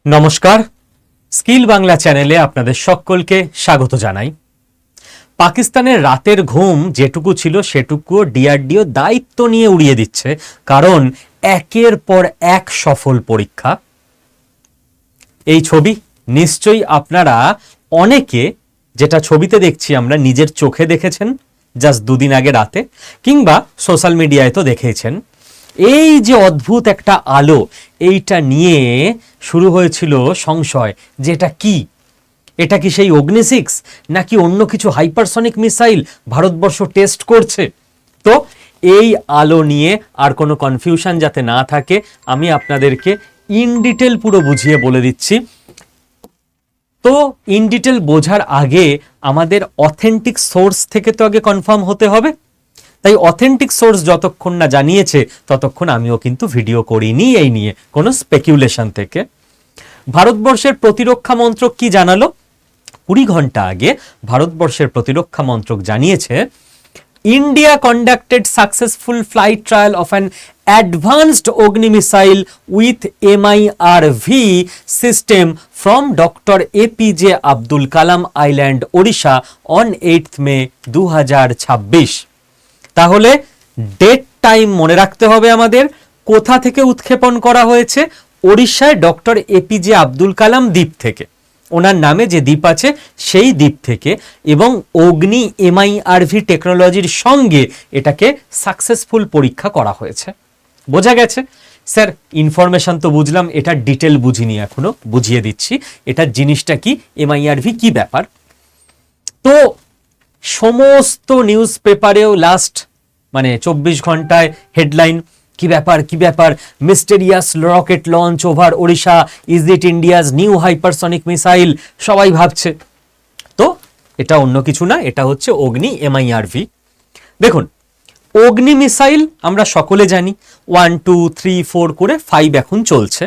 নমস্কার, স্কিল বাংলা চ্যানেলে আপনাদের সকলকে স্বাগত জানাই। পাকিস্তানের রাতের ঘুম যেটুকু ছিল সেটুকুও ডিআরডিও দায়িত্ব নিয়ে উড়িয়ে দিচ্ছে, কারণ একের পর এক সফল পরীক্ষা। এই ছবি নিশ্চয়ই আপনারা অনেকে, যেটা ছবিতে দেখছি আমরা, নিজের চোখে দেখেছেন জাস্ট দুদিন আগে রাতে, কিংবা সোশ্যাল মিডিয়ায় তো দেখেছেন। এই যে অদ্ভুত একটা আলো, এইটা নিয়ে শুরু হয়েছিল সংশয় যে এটা কি সেই অগ্নি 6 নাকি অন্য কিছু হাইপারসনিক মিসাইল ভারতবর্ষ টেস্ট করছে। তো এই আলো নিয়ে আর কোনো কনফিউশন যাতে না থাকে, আমি আপনাদেরকে ইন ডিটেল পুরো বুঝিয়ে বলে দিচ্ছি। তো ইন ডিটেল বোঝার আগে আমাদের অথেন্টিক সোর্স থেকে তো আগে কনফার্ম হতে হবে। তাই অথেন্টিক সোর্স যতক্ষণ না জানিয়েছে ততক্ষণ আমিও কিন্তু ভিডিও করিনি এই নিয়ে কোনো স্পেকুলেশন থেকে। ভারতবর্ষের প্রতিরক্ষা মন্ত্রক কি জানালো? 20 ঘন্টা আগে ভারতবর্ষের প্রতিরক্ষা মন্ত্রক জানিয়েছে, India conducted successful flight trial of an advanced Agni missile with MIRV system from doctor APJ Abdul Kalam island, Odisha on 8 May 2026। তাহলে ডেট টাইম মনে রাখতে হবে আমাদের। কোথা থেকে উৎক্ষেপণ করা হয়েছে? ওড়িশায় ডক্টর APJ আব্দুল কালাম দ্বীপ থেকে, ওনার নামে যে দ্বীপ আছে সেই দ্বীপ থেকে, এবং অগ্নি MIRV টেকনোলজির সঙ্গে এটাকে সাকসেসফুল পরীক্ষা করা হয়েছে। বোঝা গেছে? স্যার, ইনফরমেশন তো বুঝলাম, এটা ডিটেল বুঝিনি, এখনো বুঝিয়ে দিচ্ছি এটার জিনিসটা কি, MIRV কি ব্যাপার। তো সমস্ত নিউজ পেপারেও লাস্ট 24 ঘন্টায় হেডলাইন, কি ব্যাপার, mysterious rocket launch over Odisha, is it India's new hypersonic missile, সবাই ভাবছে। তো এটা অন্য কিছু না, এটা হচ্ছে অগ্নি MIRV। দেখুন, অগ্নি মিসাইল আমরা সকলে জানি 1, 2, 3, 4 করে 5 এখন চলছে,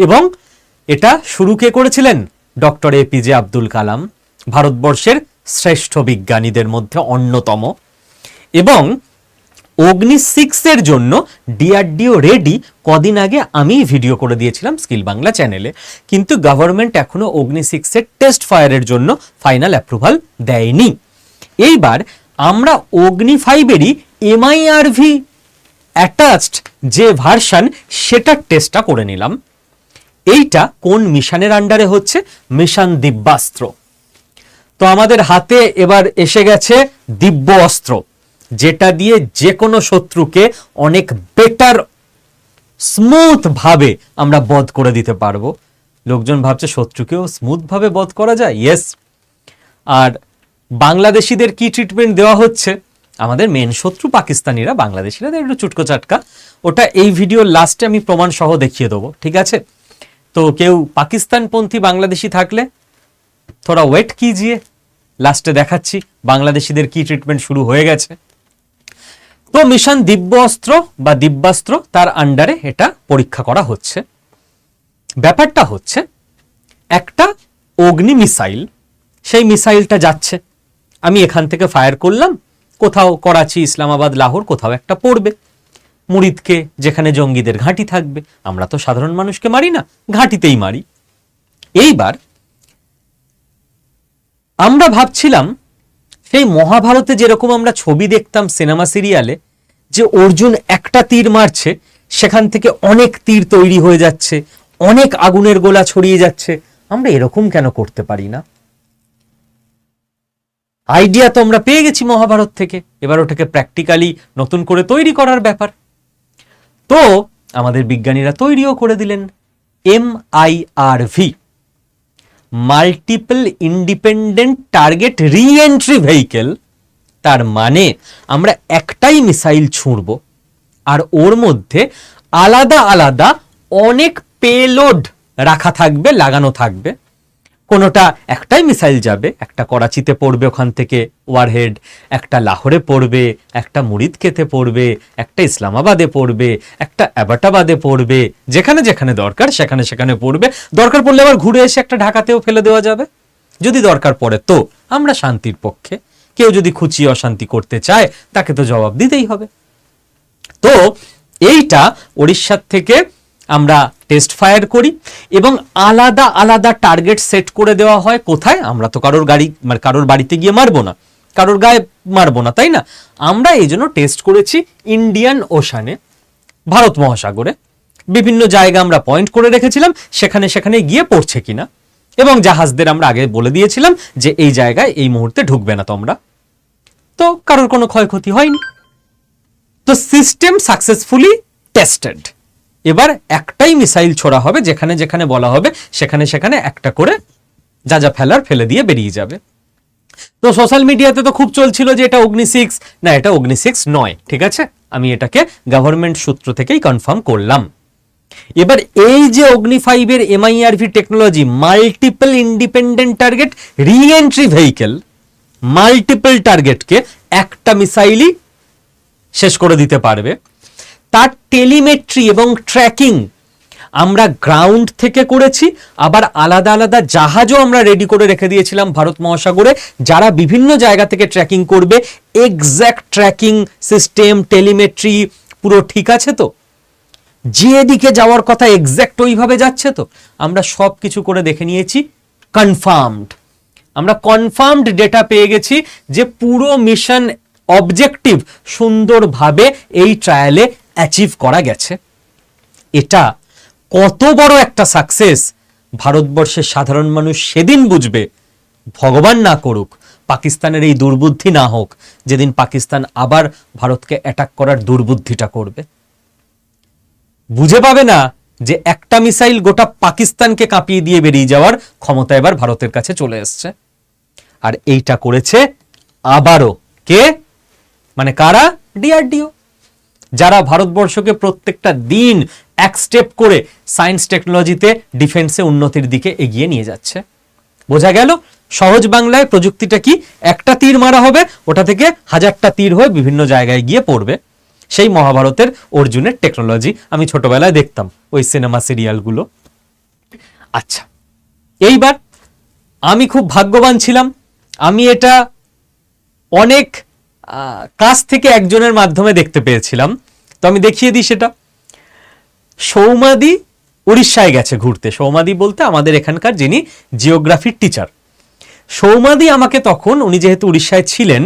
এবং এটা শুরু কে করেছিলেন? ডক্টর APJ আব্দুল কালাম, ভারতবর্ষের শ্রেষ্ঠ বিজ্ঞানীদের মধ্যে অন্যতম। এবং অগ্নি 6 এর জন্য ডিআরডিও রেডি। কদিন আগে আমি ভিডিও করে দিয়েছিলাম স্কিল বাংলা চ্যানেলে, কিন্তু গভর্নমেন্ট এখনো অগ্নি 6 এর টেস্ট ফায়ারের জন্য ফাইনাল অ্যাপ্রুভাল দেয়নি। এইবার আমরা অগ্নি 5 এরই MIRV অ্যাটাচড যে ভার্সন, সেটার টেস্টটা করে নিলাম। এইটা কোন মিশনের আন্ডারে হচ্ছে? মিশন দিব্যাস্ত্র। তো আমাদের হাতে এবার এসে গেছে দিব্য অস্ত্র, যেটা দিয়ে যে কোনো শত্রুকে অনেক বেটার স্মুথ ভাবে আমরা বধ করে দিতে পারবো। লোকজন ভাবছে শত্রুকেও স্মুথ ভাবে বধ করা যায়। ইয়েস। আর বাংলাদেশিদের কি ট্রিটমেন্ট দেওয়া হচ্ছে? আমাদের মেন শত্রু পাকিস্তানিরা, বাংলাদেশিরা একটু চুটকো চাটকা, ওটা এই ভিডিওর লাস্টে আমি প্রমাণ সহ দেখিয়ে দেবো, ঠিক আছে? তো কেউ পাকিস্তানপন্থী বাংলাদেশি থাকলে থোড়া ওয়েট কিজিয়ে, লাস্টে দেখাচ্ছি বাংলাদেশিদের কি ট্রিটমেন্ট শুরু হয়ে গেছে। তো মিশন দিব্য অস্ত্র বা দিব্যাস্ত্র, তার আন্ডারে এটা পরীক্ষা করা হচ্ছে। ব্যাপারটা হচ্ছে, একটা অগ্নি মিসাইল, সেই মিসাইলটা যাচ্ছে, আমি এখান থেকে ফায়ার করলাম, কোথাও করাচি, ইসলামাবাদ, লাহোর কোথাও একটা পড়বে, মুরিদকে, যেখানে জঙ্গিদের ঘাঁটি থাকবে। আমরা তো সাধারণ মানুষকে মারি না, ঘাঁটিতেই মারি। এইবার আমরা ভাবছিলাম, সেই মহাভারতে যেরকম আমরা ছবি দেখতাম সিনেমা সিরিয়ালে, যে অর্জুন একটা তীর মারছে, সেখান থেকে অনেক তীর তৈরি হয়ে যাচ্ছে, অনেক আগুনের গোলা ছড়িয়ে যাচ্ছে, আমরা এরকম কেন করতে পারি না? আইডিয়া তো আমরা পেয়ে গেছি মহাভারত থেকে, এবার ওটাকে প্র্যাকটিক্যালি নতুন করে তৈরি করার ব্যাপার। তো আমাদের বিজ্ঞানীরা তৈরিও করে দিলেন MIRV, multiple independent target re-entry vehicle. তার মানে আমরা একটাই মিসাইল ছুঁড়ব, আর ওর মধ্যে আলাদা আলাদা অনেক পেলোড রাখা থাকবে, লাগানো থাকবে। কোনোটা একটাই মিসাইল যাবে, একটা করাচিতে পড়বে, ওখান থেকে ওয়ারহেড, একটা লাহোরে পড়বে, একটা মুরিদকেতে পড়বে, একটা ইসলামাবাদে পড়বে, একটা অ্যাবাটাবাদে পড়বে, যেখানে যেখানে দরকার সেখানে সেখানে পড়বে। দরকার পড়লে আবার ঘুরে এসে একটা ঢাকাতেও ফেলে দেওয়া যাবে যদি দরকার পড়ে। তো আমরা শান্তির পক্ষে, কেউ যদি খুঁচিয়ে অশান্তি করতে চায় তাকে তো জবাব দিতেই হবে। তো এইটা ওড়িশার থেকে আমরা টেস্ট ফায়ার করি এবং আলাদা আলাদা টার্গেট সেট করে দেওয়া হয়। কোথায়? আমরা তো কারোর বাড়িতে গিয়ে মারবো না, কারোর গায়ে মারবো না, তাই না? আমরা এই জন্য টেস্ট করেছি ইন্ডিয়ান ওশানে, ভারত মহাসাগরে বিভিন্ন জায়গা আমরা পয়েন্ট করে রেখেছিলাম, সেখানে সেখানে গিয়ে পড়ছে কিনা, এবং জাহাজদের আমরা আগে বলে দিয়েছিলাম যে এই জায়গায় এই মুহূর্তে ঢুকবে না তোমরা। তো কারোর কোনো ক্ষয়ক্ষতি হয়নি। তো সিস্টেম সাকসেসফুলি টেস্টেড। এবার একটাই মিসাইল ছোড়া হবে, যেখানে যেখানে বলা হবে সেখানে সেখানে একটা করে যা যা ফেলার ফেলে দিয়ে বেরিয়ে যাবে। তো সোশ্যাল মিডিয়াতে তো খুব চলছিল যে এটা অগ্নি 6, না এটা অগ্নি 6 নয়, ঠিক আছে? আমি এটাকে গভর্নমেন্ট সূত্র থেকেই কনফার্ম করলাম। এবার এই যে অগ্নি 5 এর MIRV technology, multiple independent target রি এন্ট্রি ভেহিকেল, মাল্টিপল টার্গেটকে একটা মিসাইলই শেষ করে দিতে পারবে। তার টেলিমেট্রি এবং ট্র্যাকিং আমরা গ্রাউন্ড থেকে করেছি, আবার আলাদা আলাদা জাহাজও আমরা রেডি করে রেখে দিয়েছিলাম ভারত মহাসাগরে, যারা বিভিন্ন জায়গা থেকে ট্র্যাকিং করবে। এক্স্যাক্ট ট্র্যাকিং সিস্টেম, টেলিমেট্রি পুরো ঠিক আছে তো? যেদিকে যাওয়ার কথা এক্স্যাক্ট ওইভাবে যাচ্ছে তো? আমরা সব কিছু করে দেখে নিয়েছি, কনফার্মড। আমরা কনফার্মড ডেটা পেয়ে গেছি যে পুরো মিশন অবজেক্টিভ সুন্দরভাবে এই ট্রায়ালে অ্যাচিভ করা গেছে। এটা কত বড় একটা সাকসেস ভারতবর্ষের সাধারণ মানুষ সেদিন বুঝবে, ভগবান না করুক পাকিস্তানের এই দুর্বুদ্ধি না হোক, যেদিন পাকিস্তান আবার ভারতকে অ্যাটাক করার দুর্বুদ্ধিটা করবে। বুঝে পাবে না যে একটা মিসাইল গোটা পাকিস্তানকে কাঁপিয়ে দিয়ে বেরিয়ে যাওয়ার ক্ষমতা এবার ভারতের কাছে চলে এসছে। আর এইটা করেছে আবারও কে? মানে কারা? DRDO, যারা ভারতবর্ষকে প্রত্যেকটা দিন এক স্টেপ করে সায়েন্স টেকনোলজিতে, ডিফেন্সে উন্নতির দিকে এগিয়ে নিয়ে যাচ্ছে। বোঝা গেল সহজ বাংলায় প্রযুক্তিটা কি? একটা তীর মারা হবে, ওটা থেকে হাজারটা তীর হয়ে বিভিন্ন জায়গায় গিয়ে পড়বে। সেই মহাভারতের অর্জুনের টেকনোলজি আমি ছোটবেলায় দেখতাম ওই সিনেমা সিরিয়ালগুলো। আচ্ছা, এইবার আমি খুব ভাগ্যবান ছিলাম, আমি এটা অনেক কাছ থেকে একজনের মাধ্যমে দেখতে পেয়েছিলাম। তো আমি দেখিয়ে দিই সেটা। সৌমাদি উড়িষ্যায় গেছে ঘুরতে। সৌমাদি বলতে আমাদের এখানকার যিনি জিওগ্রাফির টিচার, সৌমাদি আমাকে তখন, উনি যেহেতু উড়িষ্যায় ছিলেন,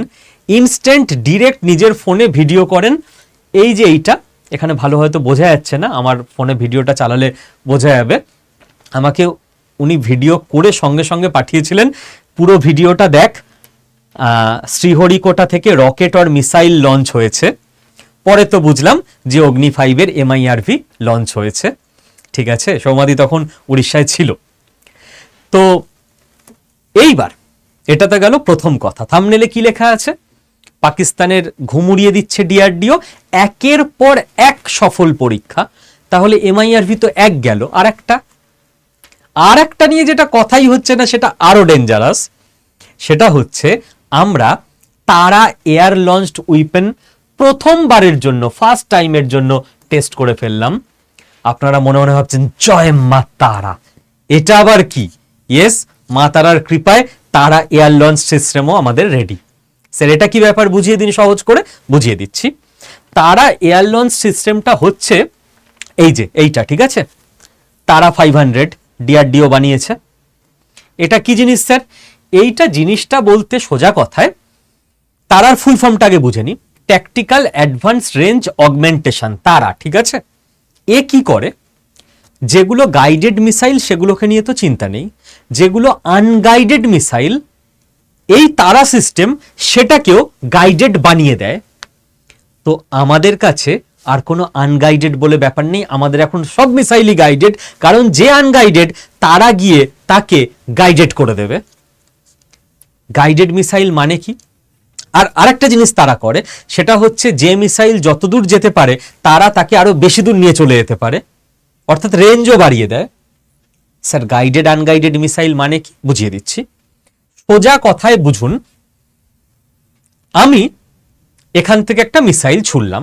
ইনস্ট্যান্ট ডিরেক্ট নিজের ফোনে ভিডিও করেন। এই যে এইটা এখানে ভালো হয়তো বোঝা যাচ্ছে না, আমার ফোনে ভিডিওটা চালালে বোঝা যাবে। আমাকে উনি ভিডিও করে সঙ্গে সঙ্গে পাঠিয়েছিলেন, পুরো ভিডিওটা দেখ, শ্রীহরিকোটা থেকে রকেট আর মিসাইল লঞ্চ হয়েছে। পরে তো বুঝলাম যে অগ্নি 5 এর MIRV লঞ্চ হয়েছে। ঠিক আছে, সৌমাদি তখন উড়িষ্যায় ছিল। তো এইবার এটাতে গেল প্রথম কথা। থাম্বনেলে কি লেখা আছে? পাকিস্তানের ঘুম উড়িয়ে দিচ্ছে DRDO, একের পর এক সফল পরীক্ষা। তাহলে MIRV তো এক গেল, আর একটা নিয়ে যেটা কথাই হচ্ছে না, সেটা আরো ডেঞ্জারাস। সেটা হচ্ছে আমরা তারা এয়ার লঞ্চড উইপেন প্রথমবারের জন্য, ফার্স্ট টাইমের জন্য টেস্ট করে ফেললাম। আপনারা মনে মনে ভাবছেন জয় মা তারা, এটা আবার কি? ইয়েস, মা তারার কৃপায় তারা এয়ার লঞ্চ সিস্টেমও আমাদের রেডি। স্যার এটা কি ব্যাপার, বুঝিয়ে দিন, সহজ করে বুঝিয়ে দিচ্ছি। তারা এয়ার লঞ্চ সিস্টেমটা হচ্ছে এই যে এইটা, ঠিক আছে? তারা 500 DRDO বানিয়েছে। এটা কি জিনিস স্যার? এইটা জিনিসটা বলতে সোজা কথায়, তারার ফুল ফর্মটা আগে বুঝে নি, ট্যাকটিক্যাল অ্যাডভান্স রেঞ্জ অগমেন্টেশন, তারা, ঠিক আছে? এ কি করে? যেগুলো গাইডেড মিসাইল সেগুলোকে নিয়ে তো চিন্তা নেই, যেগুলো আনগাইডেড মিসাইল এই তারা সিস্টেম সেটাকেও গাইডেড বানিয়ে দেয়। তো আমাদের কাছে আর কোনো আনগাইডেড বলে ব্যাপার নেই, আমাদের এখন সব মিসাইলই গাইডেড, কারণ যে আনগাইডেড তারা গিয়ে তাকে গাইডেড করে দেবে। গাইডেড মিসাইল মানে কি? আর আরেকটা জিনিস তারা করে, সেটা হচ্ছে যে মিসাইল যতদূর যেতে পারে তারা তাকে আরো বেশি দূর নিয়ে চলে যেতে পারে, অর্থাৎ রেঞ্জও বাড়িয়ে দেয়। স্যার গাইডেড আনগাইডেড মিসাইল মানে কি বুঝিয়ে দিচ্ছি। সোজা কথায় বুঝুন, আমি এখান থেকে একটা মিসাইল ছুড়লাম,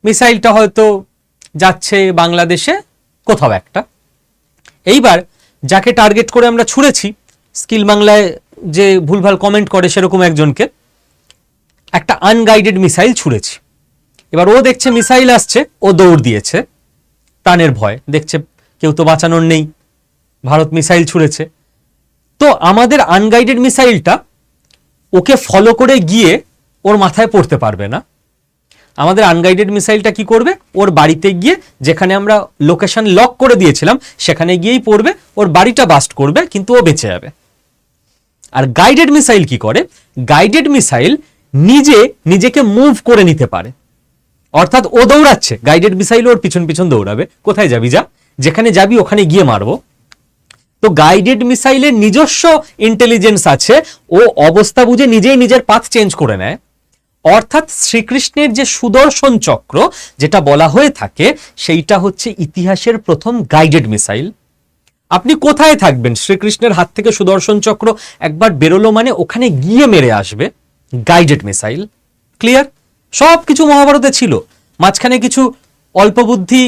মিসাইলটা হয়তো যাচ্ছে বাংলাদেশে কোথাও একটা। এইবার যাকে টার্গেট করে আমরা ছুড়েছি, স্কিল বাংলায় যে ভুলভাল কমেন্ট করে সেরকম একজনকে, একটা আনগাইডেড মিসাইল ছুড়েছি। এবার ও দেখছে মিসাইল আসছে, ও দৌড় দিয়েছে, প্রাণের ভয়, দেখছে কেউ তো বাঁচানোর নেই, ভারত মিসাইল ছুড়েছে। তো আমাদের আনগাইডেড মিসাইলটা ওকে ফলো করে গিয়ে ওর মাথায় পড়তে পারবে না। আমাদের আনগাইডেড মিসাইলটা কি করবে, ওর বাড়িতে গিয়ে, যেখানে আমরা লোকেশন লক করে দিয়েছিলাম সেখানে গিয়েই পড়বে, ওর বাড়িটা বাস্ট করবে, কিন্তু ও বেঁচে যাবে। আর গাইডেড মিসাইল কি করে, গাইডেড মিসাইল নিজেকে মুভ করে নিতে পারে, অর্থাৎ ও দৌড়াচ্ছে, গাইডেড মিসাইল ওর পিছন পিছন দৌড়াবে, কোথায় যাবি যা, যেখানে যাবি ওখানে গিয়ে মারবো। তো গাইডেড মিসাইলের নিজস্ব ইন্টেলিজেন্স আছে, ও অবস্থা বুঝে নিজেই নিজের পাথ চেঞ্জ করে নেয়। অর্থাৎ শ্রীকৃষ্ণের যে সুদর্শন চক্র যেটা বলা হয়ে থাকে, সেইটা হচ্ছে ইতিহাসের প্রথম গাইডেড মিসাইল। আপনি কোথায় থাকবেন, শ্রীকৃষ্ণের হাত থেকে সুদর্শন চক্র একবার বেরোলো মানে ওখানে গিয়ে মেরে আসবে, গাইডেড মিসাইল। ক্লিয়ার? সব কিছু মহাভারতে ছিল, মাঝখানে কিছু অল্প বুদ্ধি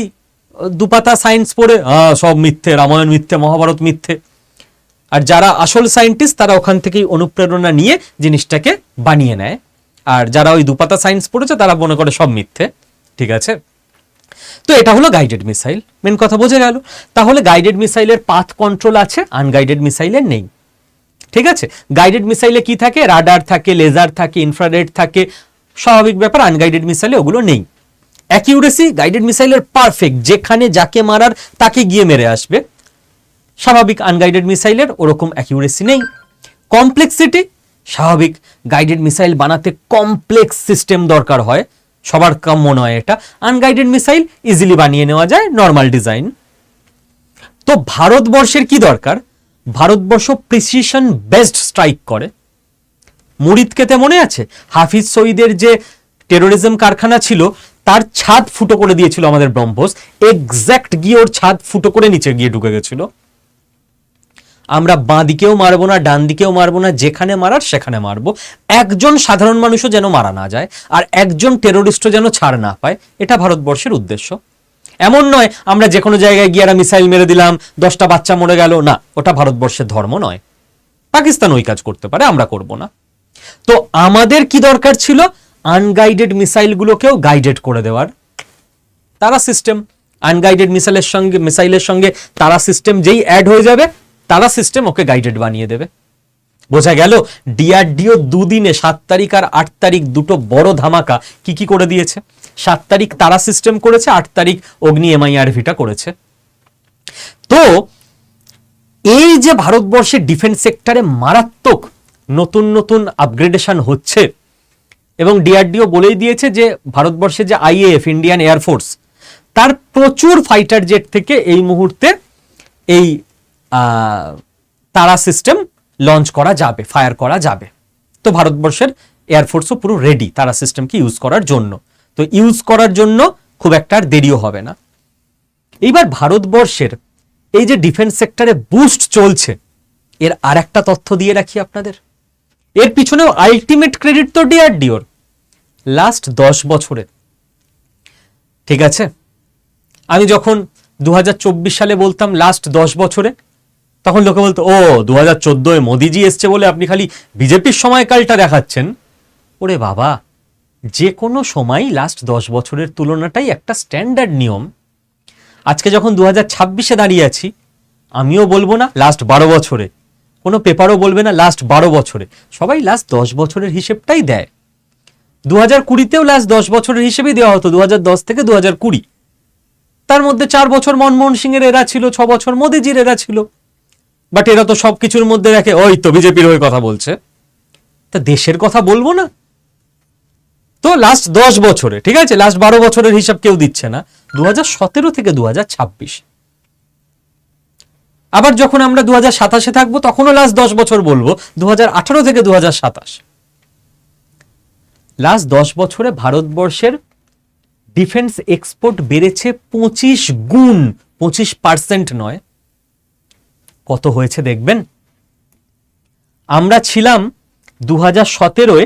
দুপাতা সায়েন্স পড়ে সব মিথ্যে, রামায়ণ মিথ্যে, মহাভারত মিথ্যে। আর যারা আসল সায়েন্টিস্ট তারা ওখান থেকেই অনুপ্রেরণা নিয়ে জিনিসটাকে বানিয়ে নেয়, আর যারা ওই দুপাতা সায়েন্স পড়েছে তারা মনে করে সব মিথ্যে। ঠিক আছে, তো এটা হলো গাইডেড মিসাইল, মেন কথা বোঝা গেল। তাহলে গাইডেড মিসাইলের পাথ কন্ট্রোল আছে, আনগাইডেড মিসাইলের নেই। ঠিক আছে, গাইডেড মিসাইলে কি থাকে, রাডার থাকে, লেজার থাকে, ইনফ্রারেড থাকে, স্বাভাবিক ব্যাপার। আনগাইডেড মিসাইলে ওগুলো নেই। অ্যাকিউরেসি গাইডেড মিসাইলের পারফেক্ট, যেখানে যাকে মারার তাকে গিয়ে মেরে আসবে, স্বাভাবিক। আনগাইডেড মিসাইলের ওরকম অ্যাকিউরেসি নেই। কমপ্লেক্সিটি স্বাভাবিক, গাইডেড মিসাইল বানাতে কমপ্লেক্স সিস্টেম দরকার হয়, সবার কাম্য নয় এটা। আনগাইডেড মিসাইল ইজিলি বানিয়ে নেওয়া যায়, নর্মাল ডিজাইন। তো ভারতবর্ষের কি দরকার, ভারতবর্ষ প্রিসিশন বেসড স্ট্রাইক করে। মুরিদকেতে মনে আছে, হাফিজ সঈদের যে টেরোরিজম কারখানা ছিল তার ছাদ ফুটো করে দিয়েছিল আমাদের ব্রহ্মোস, এক্স্যাক্ট গিয়ে ওর ছাদ ফুটো করে নিচে গিয়ে ঢুকে গেছিল। আমরা বাঁ দিকেও মারবো না, ডান দিকেও মারবো না, যেখানে মারার সেখানে মারবো, একজন সাধারণ মানুষও যেন মারা না যায়, আর একজন টেরোরিস্টও যেন ছাড় না পায়। এটা ভারতবর্ষের উদ্দেশ্য। এমন নয় আমরা যে কোনো জায়গায় গিয়ে মিসাইল মেরে দিলাম, 10টা বাচ্চা মরে গেল, না, ওটা ভারতবর্ষের ধর্ম নয়। পাকিস্তান ওই কাজ করতে পারে, আমরা করব না। তো আমাদের কি দরকার ছিল, আনগাইডেড মিসাইলগুলোকেও গাইডেড করে দেওয়ার। তারা সিস্টেম, আনগাইডেড মিসাইলের সঙ্গে তারা সিস্টেম যেই অ্যাড হয়ে যাবে, তারা সিস্টেম ওকে গাইডেড বানিয়ে দেবে। বোঝা গেল? ডিআরডিও দুদিনে 7 তারিখ আর 8 তারিখ দুটো বড় ধামাকা কি করে দিয়েছে। 7 তারিখ তারা সিস্টেম করেছে, 8 তারিখ অগ্নি এমআইআরভিটা করেছে। তো এই যে ভারতবর্ষের ডিফেন্স সেক্টরে মারাত্মক নতুন নতুন আপগ্রেডেশন হচ্ছে, এবং ডিআরডিও বলেই দিয়েছে যে ভারতবর্ষের যে আইএএফ, ইন্ডিয়ান এয়ারফোর্স, তার প্রচুর ফাইটার জেট থেকে এই মুহূর্তে এই তারা সিস্টেম লঞ্চ করা যাবে, ফায়ার করা যাবে। তো ভারতবর্ষের এয়ারফোর্সও পুরো রেডি তারা সিস্টেমকে ইউজ করার জন্য। তো ইউজ করার জন্য খুব একটা আর দেরিও হবে না। এইবার ভারতবর্ষের এই যে ডিফেন্স সেক্টরে বুস্ট চলছে, এর আর একটা তথ্য দিয়ে রাখি আপনাদের। এর পিছনেও আলটিমেট ক্রেডিট তো ডিআরডিওর। লাস্ট 10 বছরে, ঠিক আছে, আমি যখন 2024 সালে বলতাম লাস্ট 10 বছরে, তখন লোকে বলতো ও 2014 মোদিজি এসছে বলে আপনি খালি বিজেপির সময়কালটা দেখাচ্ছেন। ওরে বাবা, যে কোনো সময় লাস্ট 10 বছরের তুলনাটাই একটা স্ট্যান্ডার্ড নিয়ম। আজকে যখন 2026-এ দাঁড়িয়ে আছি, আমিও বলবো না লাস্ট 12 বছরে, কোনো পেপারও বলবে না লাস্ট 12 বছরে, সবাই লাস্ট 10 বছরের হিসেবটাই দেয়। 2020-তেও লাস্ট 10 বছরের হিসেবেই দেওয়া হতো, 2010 থেকে 2020। তার মধ্যে 4 বছর মনমোহন সিং এর এরা ছিল, 6 বছর মোদিজির এরা ছিল। বাট এরা তো সবকিছুর মধ্যে রাখে ওই তো বিজেপির হয়ে কথা বলছে, তা দেশের কথা বলবো না? তো লাস্ট 10 বছরে, ঠিক আছে, লাস্ট 12 বছরের হিসাব কেউ দিচ্ছে না, 2017 থেকে 2026। আবার যখন আমরা 2027-এ থাকবো তখনও লাস্ট 10 বছর বলবো, 2018 থেকে 2027। লাস্ট 10 বছরে ভারতবর্ষের ডিফেন্স এক্সপোর্ট বেড়েছে 25 গুণ, 25% নয়। কত হয়েছে দেখবেন। আমরা ছিলাম 2017-এ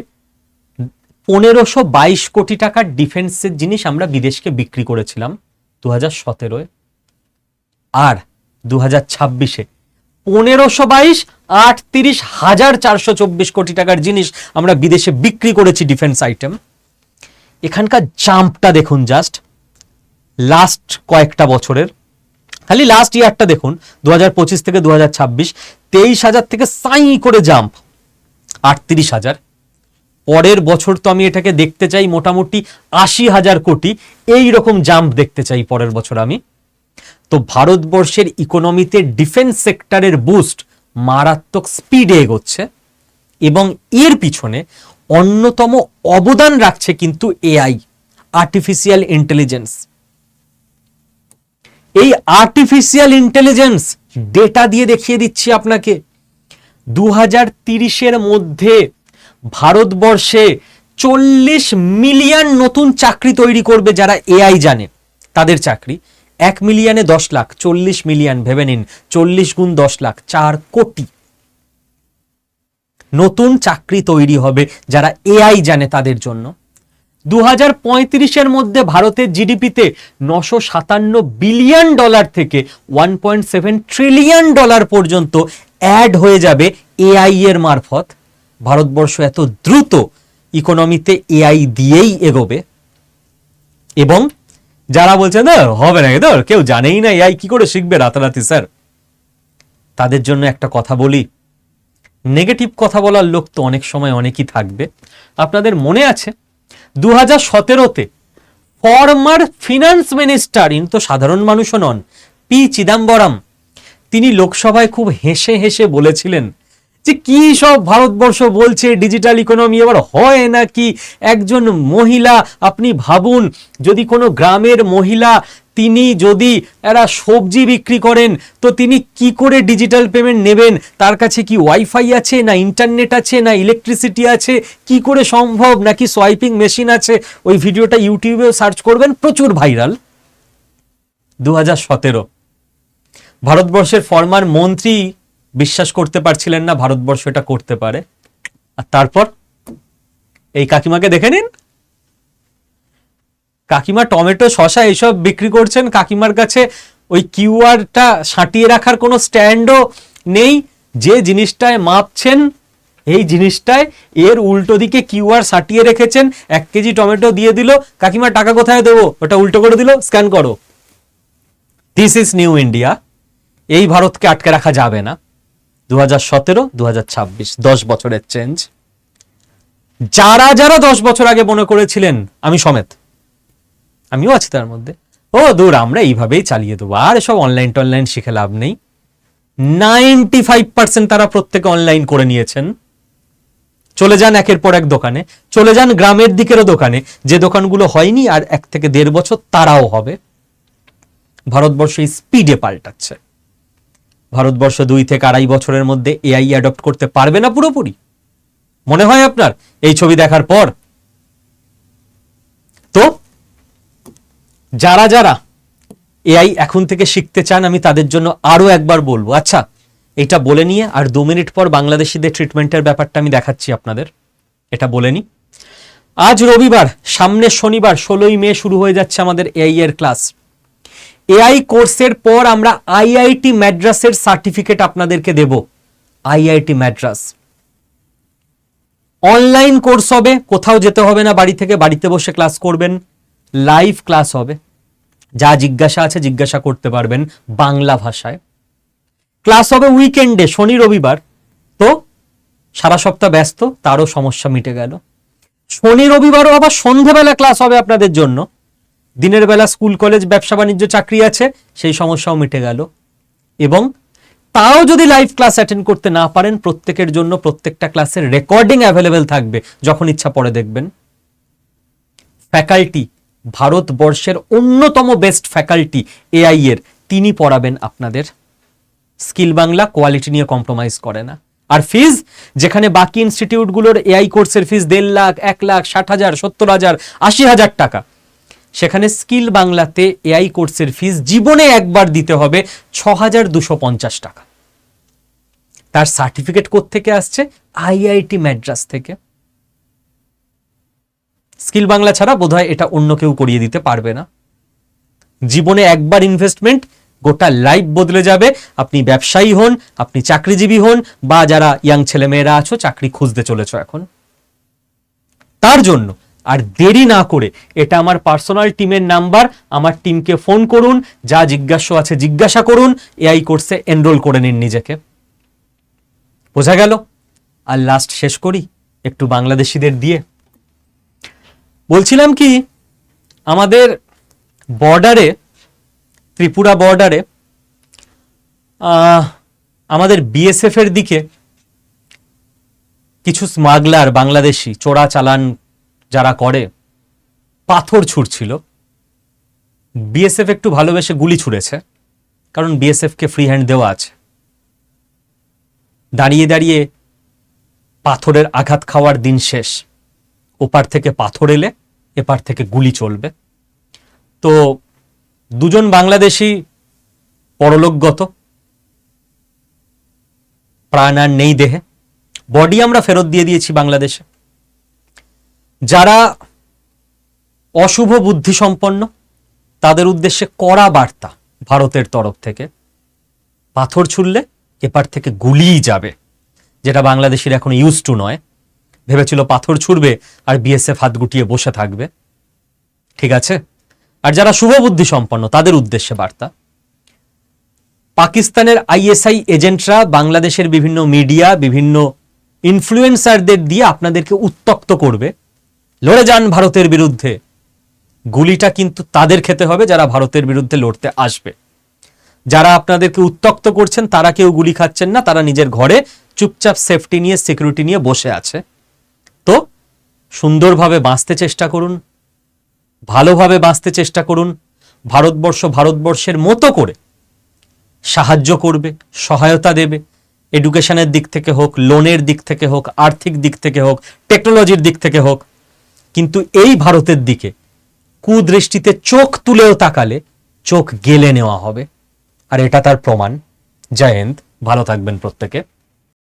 1522 কোটি টাকার ডিফেন্সের জিনিস আমরা বিদেশকে বিক্রি করেছিলাম 2017-এ। আর 2026-এ 1522 38,424 কোটি টাকার জিনিস আমরা বিদেশে বিক্রি করেছি ডিফেন্স আইটেম। এখানকার জাম্পটা দেখুন জাস্ট। লাস্ট কয়েকটা বছরের, খালি লাস্ট ইয়ারটা দেখুন 2025 থেকে 2026, 23,000 থেকে সাই করে জাম্প 38,000। পরের বছর তো আমি এটাকে দেখতে চাই মোটামুটি 80,000 কোটি, এই রকম জাম্প দেখতে চাই পরের বছর আমি। তো ভারতবর্ষের ইকোনমিতে ডিফেন্স সেক্টরের বুস্ট মারাত্মক স্পিডে এগোচ্ছে, এবং এর পিছনে অন্যতম অবদান রাখছে কিন্তু এআই, আর্টিফিশিয়াল ইন্টেলিজেন্স। এই আর্টিফিশিয়াল ইন্টেলিজেন্স ডেটা দিয়ে দেখিয়ে দিচ্ছি আপনাকে, 2030-এর মধ্যে ভারতবর্ষে 40 মিলিয়ন নতুন চাকরি তৈরি করবে যারা এআই জানে, তাদের চাকরি। 1 মিলিয়নে 10 লাখ, 40 মিলিয়ন ভেবে নিন, 40 গুণ 10 লাখ, 4 কোটি নতুন চাকরি তৈরি হবে যারা এআই জানে তাদের জন্য। 2035-এর মধ্যে ভারতের জিডিপিতে $957 বিলিয়ন থেকে $1.7 ট্রিলিয়ন পর্যন্ত অ্যাড হয়ে যাবে এআই এর মারফত। ভারতবর্ষ এত দ্রুত ইকোনমিতে এআই দিয়েই এগোবে। এবং যারা বলছে না হবে না, এদের কেউ জানেই না এআই কি করে শিখবে রাতারাতি স্যার, তাদের জন্য একটা কথা বলি, নেগেটিভ কথা বলার লোক তো অনেক সময় অনেকই থাকবে। আপনাদের মনে আছে 2017-তে ফরমার ফিনান্স মিনিস্টার, ইনি তো সাধারণ মানুষও নন, পি চিদাম্বরম, তিনি লোকসভায় খুব হেসে হেসে বলেছিলেন যে কি সব ভারতবর্ষ বলছে ডিজিটাল ইকোনমি, এবার হয় নাকি? একজন মহিলা, আপনি ভাবুন যদি কোনো গ্রামের মহিলা তিনি যদি এরা সবজি বিক্রি করেন তো তিনি কি করে ডিজিটাল পেমেন্ট নেবেন? তার কাছে কি ওয়াইফাই আছে, না ইন্টারনেট আছে, না ইলেকট্রিসিটি আছে? কি করে সম্ভব? নাকি সোয়াইপিং মেশিন আছে? ওই ভিডিওটা ইউটিউবেও সার্চ করবেন, প্রচুর ভাইরাল। 2017 ভারতবর্ষের ফরমার মন্ত্রী বিশ্বাস করতে পারছিলেন না ভারতবর্ষ এটা করতে পারে। আর তারপর এই কাকিমাকে দেখে নিন, কাকিমা টমেটো শসা এইসব বিক্রি করছেন, কাকিমার কাছে ওই কিউআরটা সাঁটিয়ে রাখার কোনো স্ট্যান্ডও নেই, যে জিনিসটায় মাপছেন এই জিনিসটায় এর উল্টো দিকে কিউআর সাঁটিয়ে রেখেছেন। 1 কেজি টমেটো দিয়ে দিল, কাকিমা টাকা কোথায় দেবো, ওটা উল্টো করে দিল, স্ক্যান করো। This is new India. এই ভারতকে আটকে রাখা যাবে না। 2017-2026 10 বছরের চেঞ্জ। যারা যারা 10 বছর আগে মনে করেছিলেন, আমি সমেত, আমিও আছি তার মধ্যে, ও দূর আমরা এইভাবেই চালিয়ে দেবো, আর এসব অনলাইন টনলাইন শিখে লাভ নেই, 95% তারা প্রত্যেকে অনলাইন করে নিয়েছেন। চলে যান একের পর এক দোকানে, চলে যান গ্রামের দিকেরও দোকানে, যে দোকানগুলো হয়নি আর 1 থেকে 1.5 বছর তারাও হবে। ভারতবর্ষ এই স্পিডে পাল্টাচ্ছে। ভারতবর্ষ 2 থেকে 2.5 বছরের মধ্যে এআই অ্যাডপ্ট করতে পারবে না পুরোপুরি, মনে হয় আপনার এই ছবি দেখার পর? তো যারা যারা এআই এখন থেকে শিখতে চান, আমি তাদের জন্য আরো একবার বলবো। আচ্ছা, এটা বলে নিয়ে আর 2 মিনিট পর বাংলাদেশিদের ট্রিটমেন্টের ব্যাপারটা আমি দেখাচ্ছি আপনাদের। এটা বলে নি, আজ রবিবার, সামনে শনিবার 16ই মে শুরু হয়ে যাচ্ছে আমাদের এআই এর ক্লাস। এআই কোর্সের পর আমরা আইআইটি ম্যাড্রাসের সার্টিফিকেট আপনাদেরকে দেব। আইআইটি ম্যাড্রাস অনলাইন কোর্স হবে, কোথাও যেতে হবে না, বাড়ি থেকে বাড়িতে বসে ক্লাস করবেন, লাইভ ক্লাস হবে, যা জিজ্ঞাসা আছে জিজ্ঞাসা করতে পারবেন বাংলা ভাষায়। ক্লাস হবে উইকেন্ডে, শনি রবিবার, তো সারা সপ্তাহ ব্যস্ত, তারও সমস্যা মিটে গেল। শনি রবিবারও আবার সন্ধ্যাবেলা ক্লাস হবে আপনাদের জন্য, দিনের বেলা স্কুল কলেজ ব্যবসা বাণিজ্য চাকরি আছে, সেই সমস্যাও মিটে গেল। এবং তাও যদি লাইভ ক্লাস অ্যাটেন্ড করতে না পারেন, প্রত্যেকের জন্য প্রত্যেকটা ক্লাসের রেকর্ডিং অ্যাভেলেবেল থাকবে, যখন ইচ্ছা পড়ে দেখবেন। ফ্যাকাল্টি ভারতবর্ষের অন্যতম বেস্ট ফ্যাকাল্টি এআই এর, তিনি পড়াবেন আপনাদের। স্কিল বাংলা কোয়ালিটি নিয়ে কম্প্রোমাইজ করে না। আর ফিজ, যেখানে বাকি ইনস্টিটিউটগুলোর এআই কোর্সের ফিজ 1.5 লাখ, 1 লাখ, 60,000, 70,000, 80,000 টাকা, সেখানে স্কিল বাংলাতে এআই কোর্সের ফিজ জীবনে একবার দিতে হবে 6,250 টাকা। তার সার্টিফিকেট কোত্থেকে আসছে? আইআইটি ম্যাড্রাস থেকে। স্কিল বাংলা ছাড়া বোধহয় এটা অন্য কেউ করিয়ে দিতে পারবে না। জীবনে একবার ইনভেস্টমেন্ট, গোটা লাইফ বদলে যাবে। আপনি ব্যবসায়ী হন, আপনি চাকরিজীবী হন, বা যারা ইয়াং ছেলে মেয়েরা আছো চাকরি খুঁজতে চলেছো এখন, তার জন্য আর দেরি না করে, এটা আমার পার্সোনাল টিমের নাম্বার, আমার টিমকে ফোন করুন, যা জিজ্ঞাসা আছে জিজ্ঞাসা করুন, এআই কোর্সে এনরোল করে নিন নিজেকে। বোঝা গেল? আর লাস্ট শেষ করি একটু বাংলাদেশিদের দিয়ে। বলছিলাম কি, আমাদের বর্ডারে, ত্রিপুরা বর্ডারে আমাদের বিএসএফ এর দিকে কিছু স্মাগলার, বাংলাদেশি চোরা চালান যারা করে, পাথর ছুঁড়ছিল। বিএসএফ একটু ভালোবেসে গুলি ছুঁড়েছে, কারণ বিএসএফ কে ফ্রি হ্যান্ড দেওয়া আছে। দাঁড়িয়ে দাঁড়িয়ে পাথরের আঘাত খাওয়ার দিন শেষ। ওপার থেকে পাথর এলে এপার থেকে গুলি চলবে। তো দুজন বাংলাদেশি পরলোকগত, প্রাণ আর নেই দেহে, বডি আমরা ফেরত দিয়ে দিয়েছি বাংলাদেশে। যারা অশুভ বুদ্ধি সম্পন্ন, তাদের উদ্দেশ্যে কড়া বার্তা ভারতের তরফ থেকে, পাথর ছুড়লে এপার থেকে গুলিই যাবে, যেটা বাংলাদেশির এখন ইউজ টু নয়। ভেবেছিল পাথর ছুড়বে আর বিএসএফ হাত গুটিয়ে বসে থাকবে। ঠিক আছে? আর যারা শুভ বুদ্ধি সম্পন্ন, তাদের উদ্দেশ্যে বার্তা, পাকিস্তানের আইএসআই এজেন্টরা বাংলাদেশের বিভিন্ন মিডিয়া, বিভিন্ন ইনফ্লুয়েন্সারদের দিয়ে আপনাদেরকে উত্তক্ত করবে, লড়ে যান ভারতের বিরুদ্ধে। গুলিটা কিন্তু তাদের খেতে হবে যারা ভারতের বিরুদ্ধে লড়তে আসবে। যারা আপনাদেরকে উত্তক্ত করছেন তারা কেউ গুলি খাচ্ছেন না, তারা নিজের ঘরে চুপচাপ সেফটি নিয়ে, সিকিউরিটি নিয়ে বসে আছে। তো সুন্দরভাবে বাঁচতে চেষ্টা করুন, ভালোভাবে বাঁচতে চেষ্টা করুন। ভারতবর্ষ ভারতবর্ষের মতো করে সাহায্য করবে, সহায়তা দেবে, এডুকেশনের দিক থেকে হোক, লোনের দিক থেকে হোক, আর্থিক দিক থেকে হোক, টেকনোলজির দিক থেকে হোক। কিন্তু এই ভারতের দিকে কুদৃষ্টিতে চোখ তুলেও তাকালে চোখ গেলে নেওয়া হবে, আর এটা তার প্রমাণ। জয় হিন্দ, ভালো থাকবেন প্রত্যেকে।